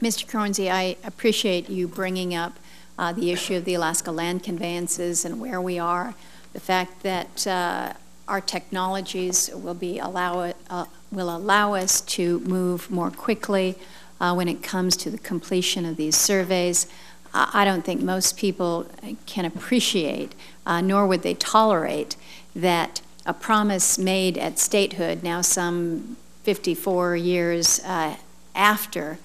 Mr. Kornze, I appreciate you bringing up the issue of the Alaska land conveyances and where we are. The fact that our technologies will allow us to move more quickly when it comes to the completion of these surveys. I don't think most people can appreciate, nor would they tolerate, that a promise made at statehood, now some 54 years after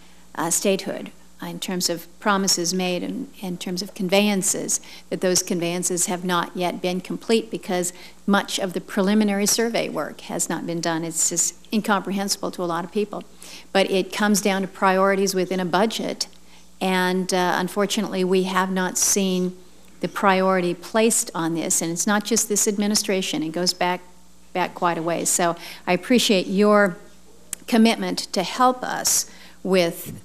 statehood, in terms of promises made and in terms of conveyances, that those conveyances have not yet been complete because much of the preliminary survey work has not been done. It's just incomprehensible to a lot of people. But it comes down to priorities within a budget, and unfortunately we have not seen the priority placed on this, and it's not just this administration, it goes back quite a ways. So I appreciate your commitment to help us with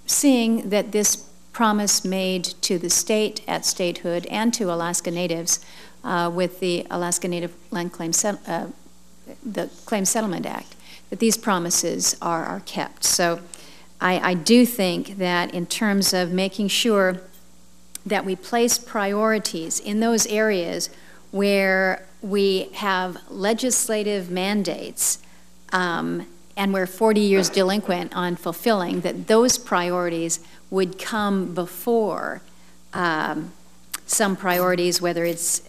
seeing that this promise made to the state at statehood and to Alaska Natives with the Alaska Native Land Claims Settlement Act, that these promises are kept. So I do think that in terms of making sure that we place priorities in those areas where we have legislative mandates and we're 40 years delinquent on fulfilling, that those priorities would come before some priorities, whether it's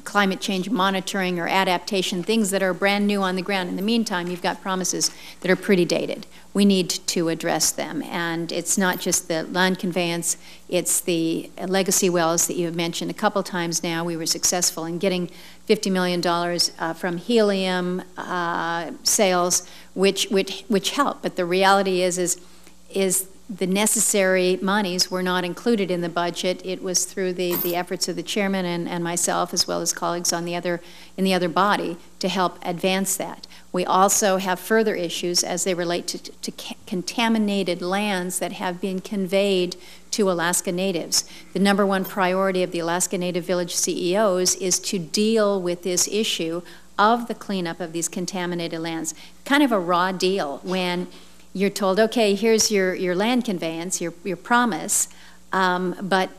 climate change monitoring or adaptation, things that are brand new on the ground. In the meantime, you've got promises that are pretty dated. We need to address them. And it's not just the land conveyance, it's the legacy wells that you have mentioned a couple times now. We were successful in getting $50 million from helium sales, which help. But the reality is the necessary monies were not included in the budget. It was through the efforts of the chairman and myself, as well as colleagues on in the other body, to help advance that. We also have further issues as they relate to contaminated lands that have been conveyed to Alaska Natives. The #1 priority of the Alaska Native Village CEOs is to deal with this issue of the cleanup of these contaminated lands. Kind of a raw deal when you're told, okay, here's your land conveyance, your promise, but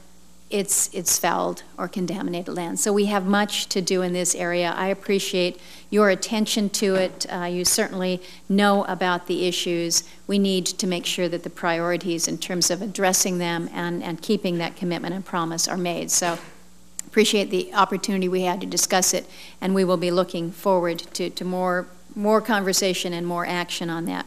it's fouled or contaminated land. So we have much to do in this area. I appreciate your attention to it. You certainly know about the issues. We need to make sure that the priorities in terms of addressing them and keeping that commitment and promise are made. So appreciate the opportunity we had to discuss it, and we will be looking forward to more conversation and more action on that.